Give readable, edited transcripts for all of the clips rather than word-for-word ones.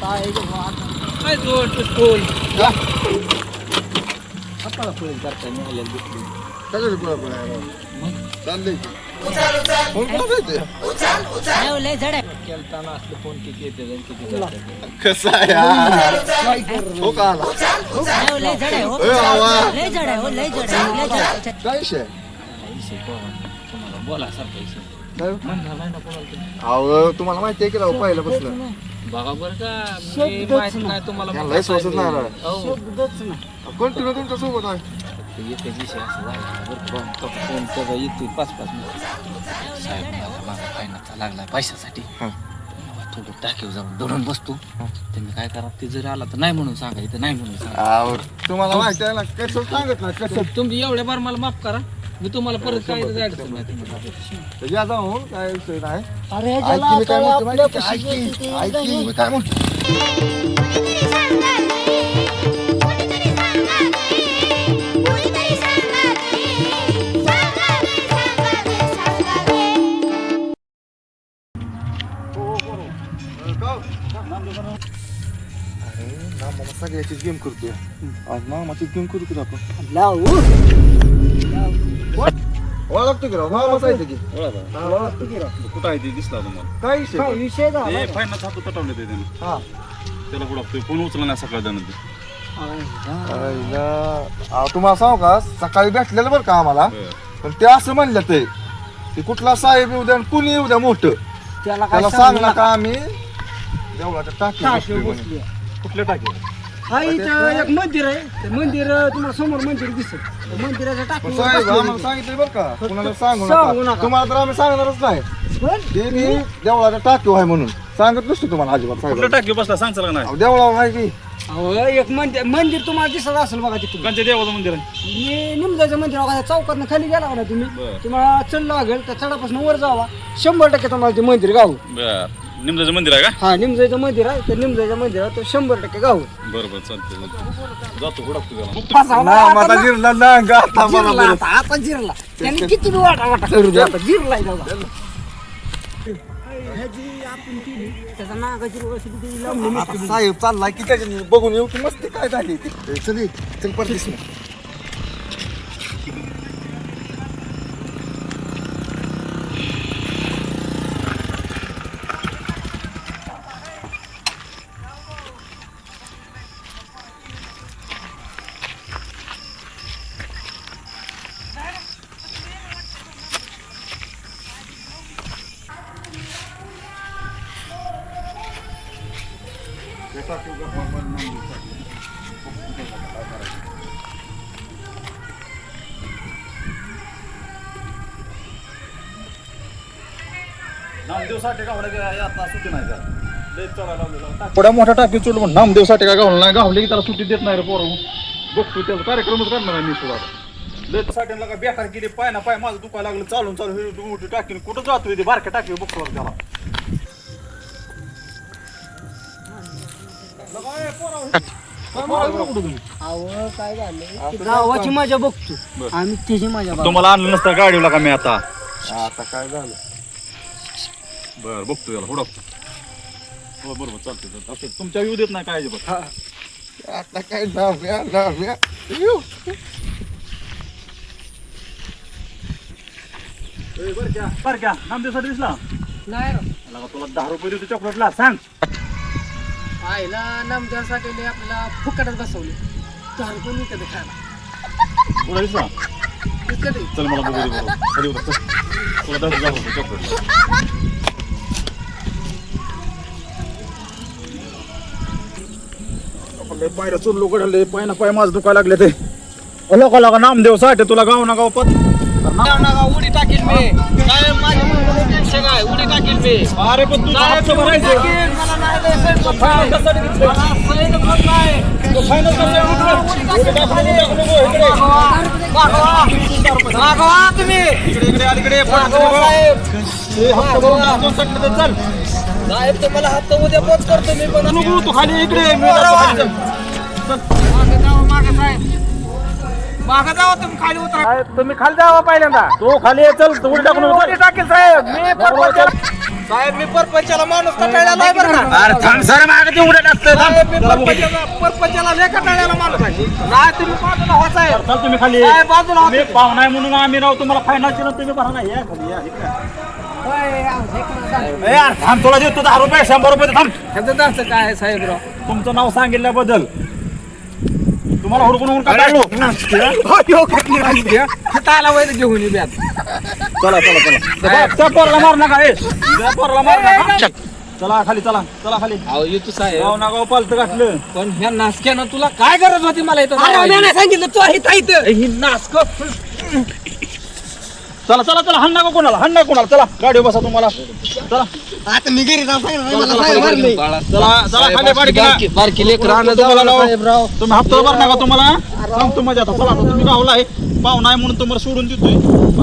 काय जोड स्कूल आपल्याला पुढे करता नाही दिसली सगळे पुढे चाललंय लय झड आहे केलताना असलं फोन किती येते किती कसं आहे हो का आला लय झड आहे हो लय झड आहे हो लय झड आहे लय झड आहे काय विषय तुम्हाला बोला सारखं म्हणणार नाही ना कोणाला अहो तुम्हाला माहिती आहे की राव पहिल्यापासून बघा बरं का मी माहित नाही तुम्हाला त्यांना लय सोसत नाही राव. हो कंटिन्यू तुमच्या सोबत आहे येते विषय असं झाला बरं का फोन त्याचा येते 5-5 मिनिट साहेब माझा फायनाचा लागला पैशासाठी थोडं टाकीव जाऊन दडून बसतो तुम्ही काय करा ते जरी आला तर नाही म्हणून सांगा इथं नाही म्हणून सांगा अहो तुम्हाला माहिती आहे ना कसं सांगत नाही कसं तुम्ही एवढ्या बार मला माफ करा मी तुम्हाला परत काय अडचण नाही तुम्हाला या जाऊन काय विषय नाही अरे ऐकी मी काय म्हणतो माहिती आहे का? ऐकी मी काय म्हणतो अरे ना मामा सगळ्याचीच गेम करतोय आज मामाचीच गेम करू की आपण ओळखतो की राव मामाच आहे की ओळखतो की राव कुठं आहे ते दिसला तुम्हाला काय विषय विषय ते फायनाचा हात तटवले ते त्याने हा त्याला कुठं फोन उचलला नाही सकाळ त्यानंतर तुम्हाला सांगू का सकाळी भेटलेलं बरं का आम्हाला पण ते असं म्हणलं ते कुठला साहेब येऊ द्या आणि कुणी येऊ द्या मोठं त्याला सांगला का आम्ही देवळाच्या टाकी बसलोय म्हणे. कुठल्या टाकी हा इथं एक मंदिर आहे ते मंदिर तुम्हाला समोर मंदिर दिसत मंदिराच्या पण टाकीवर साहेब बसलेली. आम्हाला सांगितलं बरं का कुणाला सांगू सांगू नका नका. तुम्हाला तर आम्ही सांगणारच नाही ते की देवळाच्या टाकी आहे म्हणून सांगत नसतो तुम्हाला अजिबात कुठल्या साहेब टाकी बसला सांगचा का नाही देवळावर आहे की अहो, एक मंदिर तुम्हाला दिसत असेल बघा तिकडून कंच्या देवाचं मंदिर आहे मी निमजाचं मंदिर बघा चौकातनं खाली गेला ना तुम्ही बरं. तुम्हाला चढ लागेल त्या चढापासून वर जावा 100% तुम्हाला ते मंदिर गाव बर निमजाचं मंदिर आहे का हा निमजाचं मंदिर आहे तर निमजाच्या मंदिरात तो 100% गाव बरं बरं चालते जातो हुडकतो त्याला माझा जिरला ना गाता मला जिरला बरं. आता जिरला त्यांनी किती बी वाटा वाटा करू दे आता जिरलाय जाऊ ह्याची आपण केली त्याचा नागाची व्यवस्थित लावली आता साहेब चाललाय की त्याच्या बघून येऊ की मस्ती काय झाली ती चल चल परदेश नामदेवसाठी गावला आता सुट्टी नाही त्याला लय चढायला लावलेला थोड्या मोठ्या टाकी चोड म्हणून नामदेवसाठी काय गावलं नाही गावले की त्याला सुट्टी देत नाही रे पोरं बघतो त्याचा कार्यक्रमच करणार आहे मी सुद्धा लय साठ्याला का बेकार केली पाय ना पाय माझं दुखायला लागलं चालून चालू मोठी टाकी कुठं जातो ते बारक्या टाकी बघतो त्याला अहो काय झालं गावाची मजा बघतो आम्ही त्याची मजा बघतो तुम्हाला आणलं नसतं गाडीला का मी आता आता काय झालं बरं बघतो याला हुडकतो हो बरोबर चालतं असं तुमच्या येऊ देत नाही काय अजिबात आता काय नाम्या येऊ. बरं क्या नामदेवसाठी दिसला नाही मला तुला 10 रुपये देतो चॉकलेटला सांग आईला नामदेवासाठी आपल्याला फुकटच बसवले 10 रुपये मी कधी खायला तुला दिसला कधी चल मला बघू दे बरोबर खाली उतर चल तुला 10 रुपये चॉकलेटला पायऱ्या चुरलो कडले पाय ना पाय माझं दुखायला लागले ते लोका लोका नामदेव साठी तुला गाव ना गाव पत उडी टाकील मी काय माझ्या टेन्शन आहे उडी टाकील मी अरे पण तू जायचं भरायचं मला नाही द्यायचं. मला सैन पण नाही. मागवा तुम्ही इकडे अलीकडे चल साहेब तुम्हाला हप्ता उद्या पोच करतो मी पण तू खाली इकडे मागं जावा तुम्ही खाली उतरा तुम्ही खाली जावा पहिल्यांदा तू खाली ये, चल उडी टाकून टाकेल साहेब मी साहेब मी परपंचाला माणूस कटाळ्याला आहे बरं का अरे थांब सर मागे ते उड्या टाकतोय साहेब मी परपंचाला लय कटाळ्याला माणूस आहे नाही तुम्ही बाजूला हो साहेब चल तुम्ही खाली साहेब बाजूला हो. तुम्ही पाहुणा आहे म्हणून आम्ही राव तुम्हाला फायनान्स दिलं तुम्ही भरा नाही या खाली या इकडे. ए यार थांब तुला देतो 10 रुपये 100 रुपये थांब ह्याचं जास्त काय आहे साहेबराव तुमचं नाव सांगितल्याबद्दल तुम्हाला हुडकून का काढलो आला वैद्य घेऊन ये ब्यात चला चला चला त्या पोराला मार नका ए त्या पोराला मार नका चला खाली चला चला खाली अहो येतो साहेब गाव ना गाव पालत घातलं पण ह्या नासक्यानं तुला काय गरज होती मला इथं अरे लावायची? मी सांगितलं तू इथं ही नासक चला चला चला हाण नका कोणाला चला गाडीवर बसा तुम्हाला चला आता मी घरी जाऊन सांगितलं मला चला, साहेब मारले. चला चला खाली बारकी बारकी लेकरं तुम्हाला नाव- साहेबराव तुम्ही हप्ता भर नका तुम्हाला सांगतो माझ्या आता चला आता तुम्ही गावला आहे पाहुणा आहे म्हणून तुम्हाला सोडून देतोय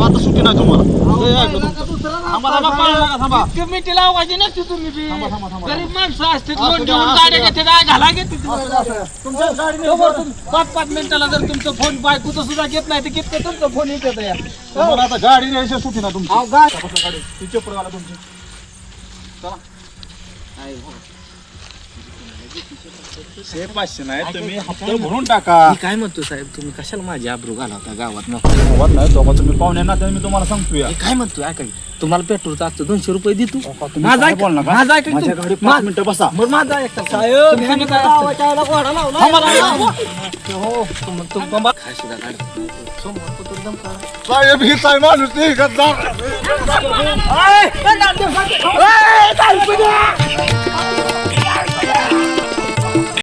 आता सुट्टी नाही तुम्हाला लय ऐकलं तुमचं. थांबा थांबा पळू नका थांबा कमिटी लावायची नसती तुम्ही बी. थांबा, थांबा, थांबा. गरीब माणसं असते लोन घेऊन गाड्या घेते काय घाला घेते तुमच्या गाडीने 5-5 मिनिटाला जर तुमचं फोन बायकोचं सुद्धा घेत नाही तर कितकं तुमचं फोन येत या तुम्हाला आता गाडी न्यायची सुट्टी ना तुमची अहो, गाडी- बसा गाडी ती चप्पल घाला तुमची चला 500 नाही तुम्ही हप्ता भरून टाका मी काय म्हणतो साहेब तुम्ही कशाला माझी आबरू घालवता गावात नको गावात नाही तो तुम्ही पाहुण्या ना मी तुम्हाला सांगतोय मी काय म्हणतोय ऐका की, तुम्हाला पेट्रोलचं असतं 200 रुपये देतो तुम्ही माझा काय ऐका- बोलू नका. माझा ऐका की माझ्या तुम्ही. गाडी 5 मिनिटं बसा मग माझा ऐका साहेब तुम्ही काय असतं? थांबा, हो तुम्ही काय सुद्धा काढत समोर कुठं दम काढा. साहेब ही काय माणूस नाही गद्दार.